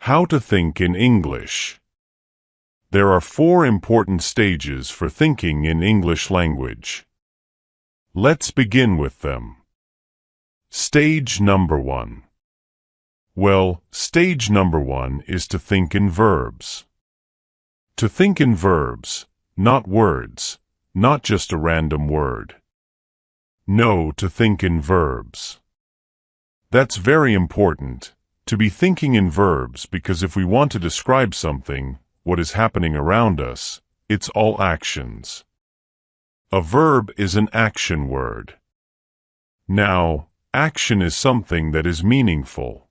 How to think in English. There are 4 important stages for thinking in English language. Let's begin with them. Stage number 1. Well, stage number 1 is to think in verbs. To think in verbs, not words, not just a random word. No, to think in verbs. That's very important, to be thinking in verbs, because if we want to describe something, what is happening around us, it's all actions. A verb is an action word. Now, action is something that is meaningful.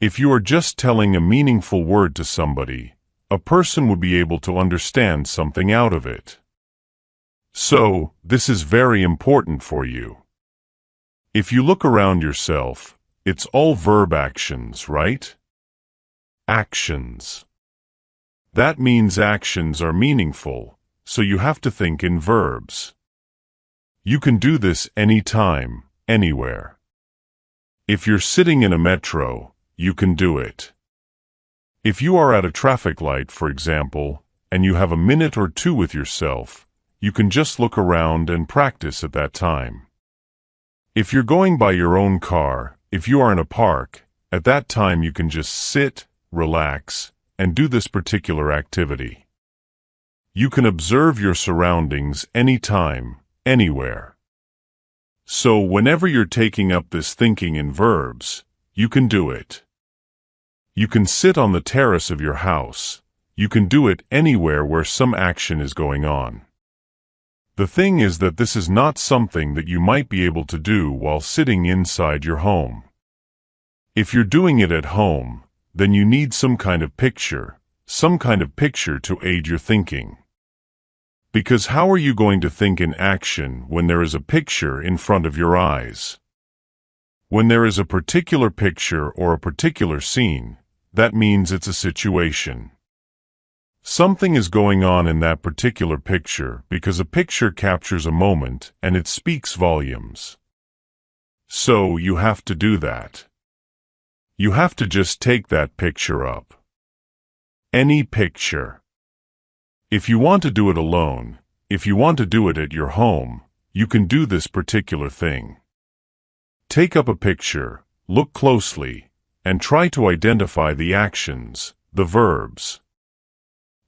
If you are just telling a meaningful word to somebody, a person would be able to understand something out of it. So, this is very important for you. If you look around yourself, it's all verb actions, right? Actions. That means actions are meaningful, so you have to think in verbs. You can do this anytime, anywhere. If you're sitting in a metro, you can do it. If you are at a traffic light, for example, and you have a minute or 2 with yourself, you can just look around and practice at that time. If you're going by your own car, if you are in a park, at that time you can just sit, relax, and do this particular activity. You can observe your surroundings anytime, anywhere. So whenever you're taking up this thinking in verbs, you can do it. You can sit on the terrace of your house. You can do it anywhere where some action is going on. The thing is that this is not something that you might be able to do while sitting inside your home. If you're doing it at home, then you need some kind of picture to aid your thinking. Because how are you going to think in action when there is a picture in front of your eyes? When there is a particular picture or a particular scene, that means it's a situation. Something is going on in that particular picture because a picture captures a moment and it speaks volumes. So you have to do that. You have to just take that picture up. Any picture. If you want to do it alone, if you want to do it at your home, you can do this particular thing. Take up a picture, look closely, and try to identify the actions, the verbs.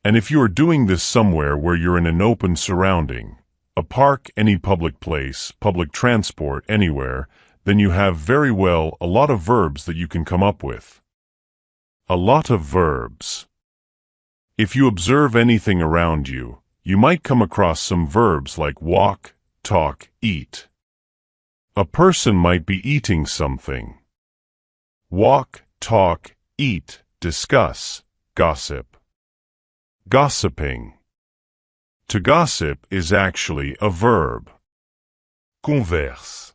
And if you are doing this somewhere where you're in an open surrounding, a park, any public place, public transport, anywhere, then you have very well a lot of verbs that you can come up with. A lot of verbs. If you observe anything around you, you might come across some verbs like walk, talk, eat. A person might be eating something. Walk, talk, eat, discuss, gossip. Gossiping. To gossip is actually a verb. Converse.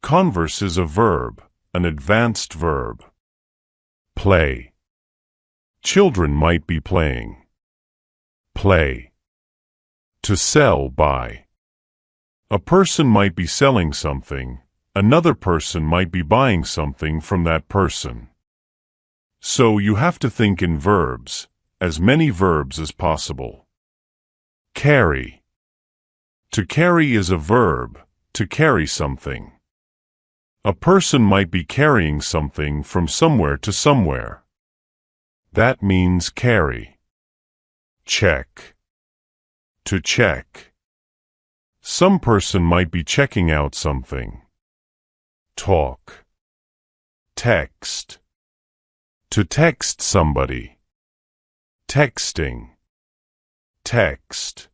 Converse is a verb, an advanced verb. Play. Children might be playing. Play. To sell, buy. A person might be selling something, another person might be buying something from that person. So you have to think in verbs, as many verbs as possible. Carry. To carry is a verb, to carry something. A person might be carrying something from somewhere to somewhere. That means carry. Check. To check. Some person might be checking out something. Talk. Text. To text somebody. Texting. Text.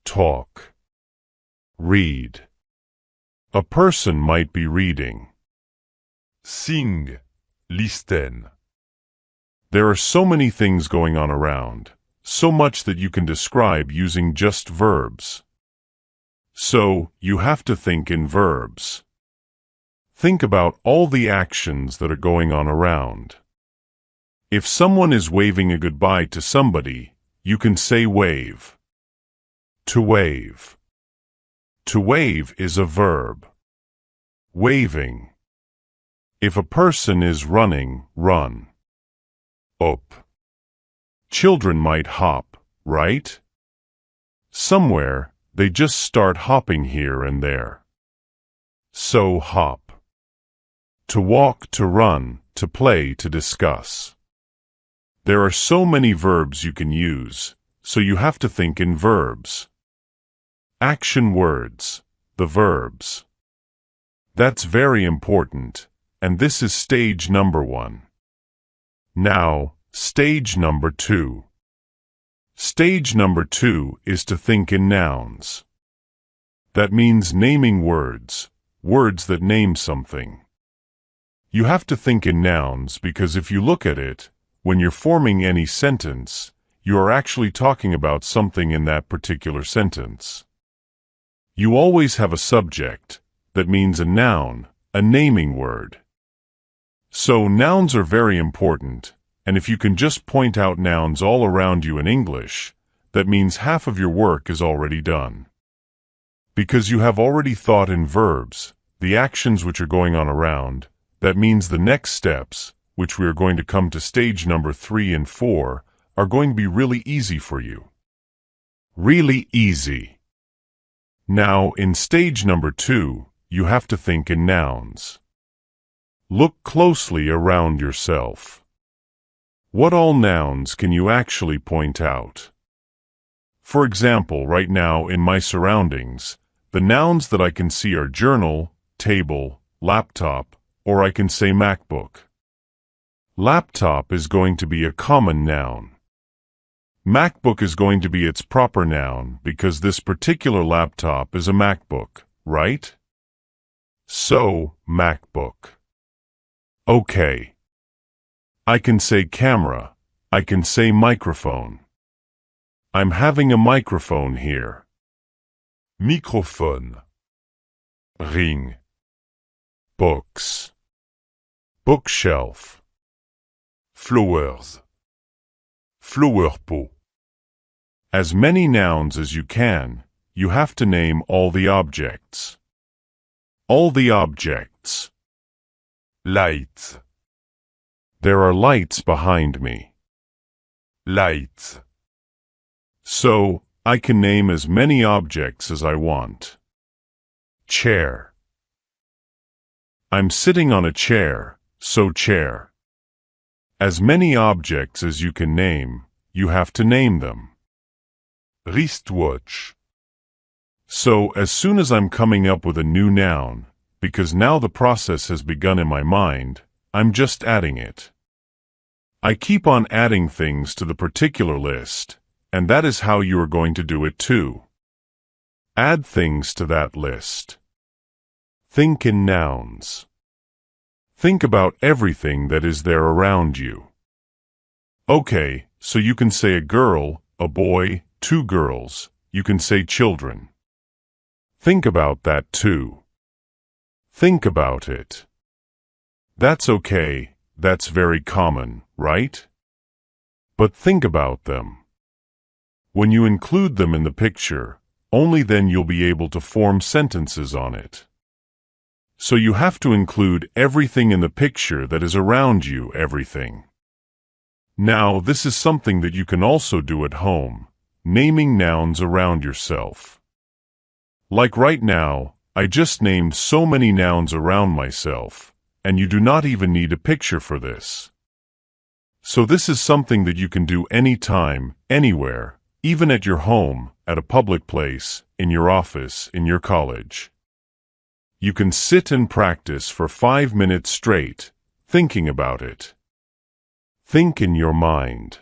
Talk. Read. A person might be reading. Sing. Listen. There are so many things going on around, so much that you can describe using just verbs. So, you have to think in verbs. Think about all the actions that are going on around. If someone is waving a goodbye to somebody, you can say wave. To wave. To wave is a verb. Waving. If a person is running, run. Up. Children might hop, right? Somewhere, they just start hopping here and there. So hop. To walk, to run, to play, to discuss. There are so many verbs you can use, so you have to think in verbs. Action words, the verbs. That's very important, and this is stage number 1. Now, stage number 2. Stage number 2 is to think in nouns. That means naming words, words that name something. You have to think in nouns because if you look at it, when you're forming any sentence, you are actually talking about something in that particular sentence. You always have a subject, that means a noun, a naming word. So nouns are very important, and if you can just point out nouns all around you in English, that means half of your work is already done. Because you have already thought in verbs, the actions which are going on around, that means the next steps, which we are going to come to stage number 3 and 4, are going to be really easy for you. Really easy. Now, in stage number 2, you have to think in nouns. Look closely around yourself. What all nouns can you actually point out? For example, right now in my surroundings, the nouns that I can see are journal, table, laptop, or I can say MacBook. Laptop is going to be a common noun. MacBook is going to be its proper noun because this particular laptop is a MacBook, right? So, MacBook. Okay. I can say camera. I can say microphone. I'm having a microphone here. Microphone. Ring. Books. Bookshelf. Flowers. Flower pot. As many nouns as you can, you have to name all the objects. All the objects. Light. There are lights behind me. Light. So, I can name as many objects as I want. Chair. I'm sitting on a chair, so chair. As many objects as you can name, you have to name them. Wristwatch. So, as soon as I'm coming up with a new noun, because now the process has begun in my mind, I'm just adding it. I keep on adding things to the particular list, and that is how you are going to do it too. Add things to that list. Think in nouns. Think about everything that is there around you. Okay, so you can say a girl, a boy, 2 girls. You can say children. Think about that too. Think about it. That's okay, that's very common, right? But think about them. When you include them in the picture, only then you'll be able to form sentences on it. So you have to include everything in the picture that is around you, everything. Now, this is something that you can also do at home, naming nouns around yourself. Like right now, I just named so many nouns around myself, and you do not even need a picture for this. So this is something that you can do anytime, anywhere, even at your home, at a public place, in your office, in your college. You can sit and practice for 5 minutes straight, thinking about it. Think in your mind.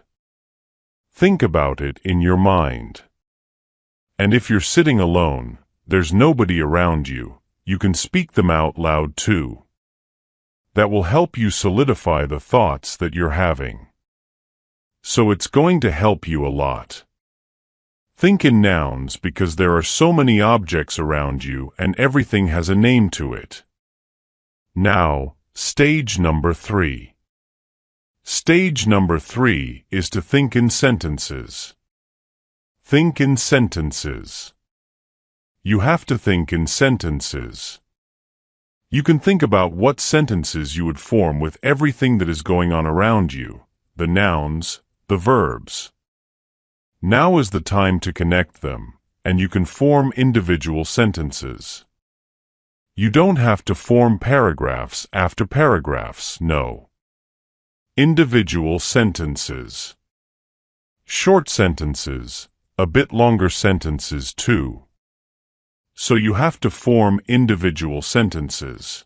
Think about it in your mind. And if you're sitting alone, there's nobody around you, you can speak them out loud too. That will help you solidify the thoughts that you're having. So it's going to help you a lot. Think in nouns because there are so many objects around you and everything has a name to it. Now, stage number 3. Stage number 3 is to think in sentences. Think in sentences. You have to think in sentences. You can think about what sentences you would form with everything that is going on around you, the nouns, the verbs. Now is the time to connect them, and you can form individual sentences. You don't have to form paragraphs after paragraphs, no. Individual sentences. Short sentences, a bit longer sentences too. So you have to form individual sentences.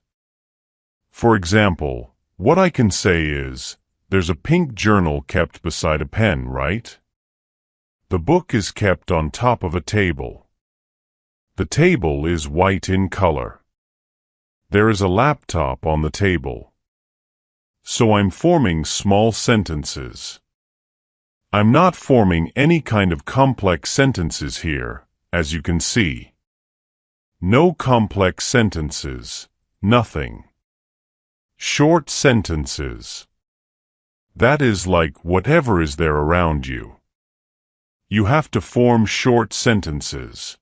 For example, what I can say is, there's a pink journal kept beside a pen, right? The book is kept on top of a table. The table is white in color. There is a laptop on the table. So I'm forming small sentences. I'm not forming any kind of complex sentences here, as you can see. No complex sentences, nothing. Short sentences. That is like whatever is there around you. You have to form short sentences.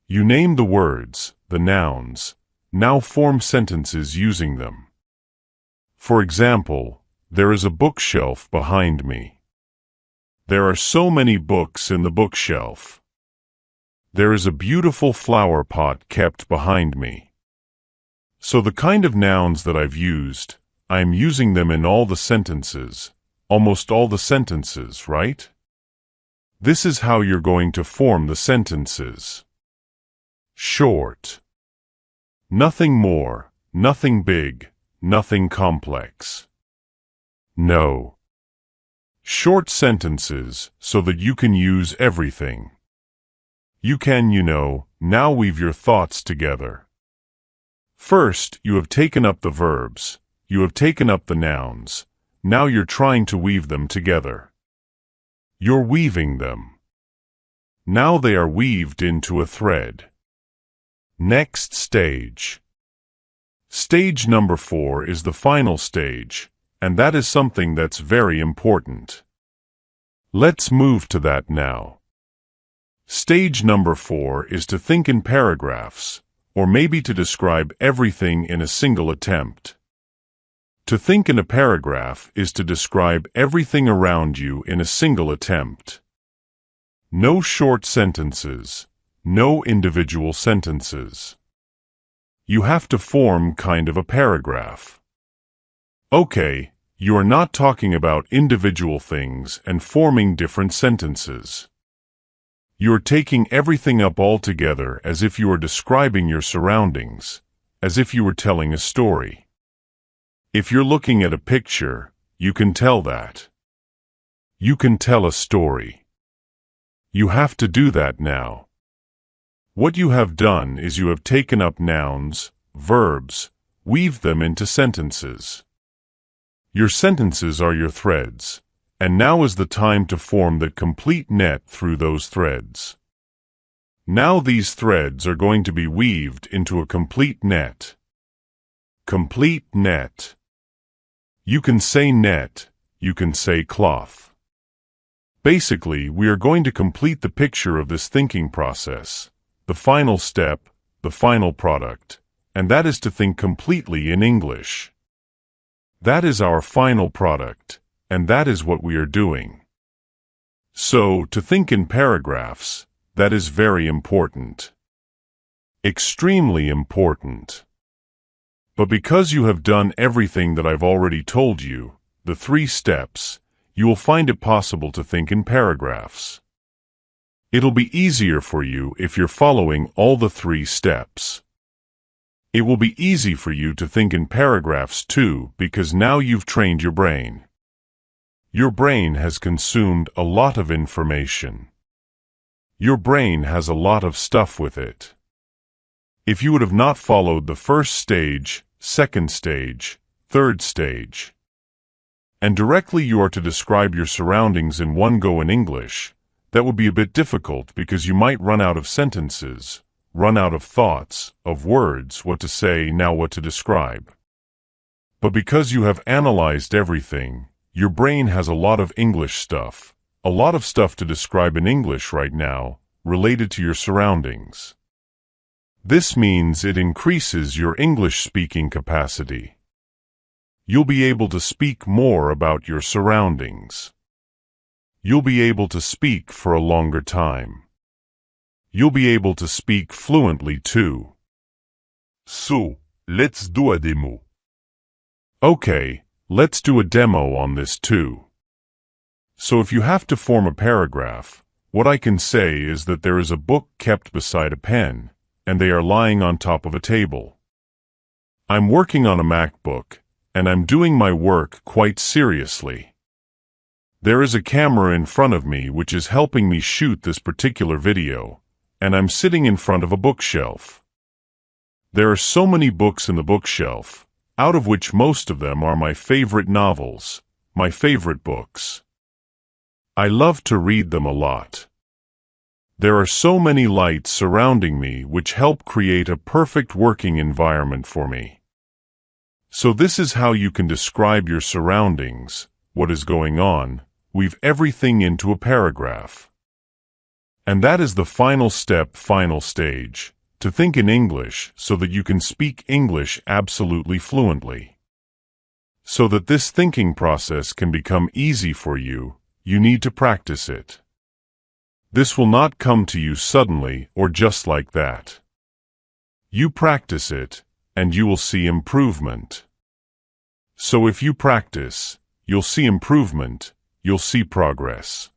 You name the words, the nouns, now form sentences using them. For example, there is a bookshelf behind me. There are so many books in the bookshelf. There is a beautiful flower pot kept behind me. So the kind of nouns that I've used, I am using them in all the sentences, almost all the sentences, right? This is how you're going to form the sentences. Short. Nothing more, nothing big, nothing complex. No. Short sentences so that you can use everything. You can, now weave your thoughts together. First, you have taken up the verbs, you have taken up the nouns, now you're trying to weave them together. You're weaving them. Now they are weaved into a thread. Next stage. Stage number 4 is the final stage, and that is something that's very important. Let's move to that now. Stage number 4 is to think in paragraphs, or maybe to describe everything in a single attempt. To think in a paragraph is to describe everything around you in a single attempt. No short sentences, no individual sentences. You have to form kind of a paragraph. Okay, you are not talking about individual things and forming different sentences. You're taking everything up all together as if you are describing your surroundings, as if you were telling a story. If you're looking at a picture, you can tell that. You can tell a story. You have to do that now. What you have done is you have taken up nouns, verbs, weaved them into sentences. Your sentences are your threads. And now is the time to form the complete net through those threads. Now these threads are going to be weaved into a complete net. Complete net. You can say net, you can say cloth. Basically, we are going to complete the picture of this thinking process, the final step, the final product, and that is to think completely in English. That is our final product. And that is what we are doing. So, to think in paragraphs, that is very important. Extremely important. But because you have done everything that I've already told you, the 3 steps, you will find it possible to think in paragraphs. It'll be easier for you if you're following all the 3 steps. It will be easy for you to think in paragraphs too, because now you've trained your brain. Your brain has consumed a lot of information. Your brain has a lot of stuff with it. If you would have not followed the first stage, second stage, third stage, and directly you are to describe your surroundings in one go in English, that would be a bit difficult because you might run out of sentences, run out of thoughts, of words, what to say, now what to describe. But because you have analyzed everything, your brain has a lot of English stuff, a lot of stuff to describe in English right now, related to your surroundings. This means it increases your English speaking capacity. You'll be able to speak more about your surroundings. You'll be able to speak for a longer time. You'll be able to speak fluently too. So, let's do a demo. Okay, let's do a demo on this too. So if you have to form a paragraph, what I can say is that there is a book kept beside a pen, and they are lying on top of a table. I'm working on a MacBook, and I'm doing my work quite seriously. There is a camera in front of me which is helping me shoot this particular video, and I'm sitting in front of a bookshelf. There are so many books in the bookshelf, out of which most of them are my favorite novels, my favorite books. I love to read them a lot. There are so many lights surrounding me which help create a perfect working environment for me. So this is how you can describe your surroundings, what is going on, weave everything into a paragraph. And that is the final step, final stage, to think in English so that you can speak English absolutely fluently. So that this thinking process can become easy for you, you need to practice it. This will not come to you suddenly or just like that. You practice it, and you will see improvement. So if you practice, you'll see improvement, you'll see progress.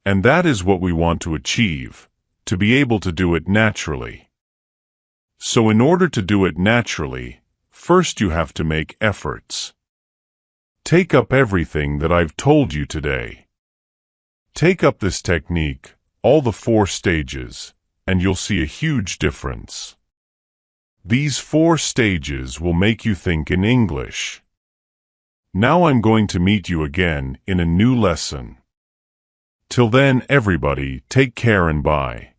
And that is what we want to achieve, to be able to do it naturally. So in order to do it naturally, first you have to make efforts. Take up everything that I've told you today. Take up this technique, all the 4 stages, and you'll see a huge difference. These 4 stages will make you think in English. Now I'm going to meet you again in a new lesson. Till then, everybody, take care and bye.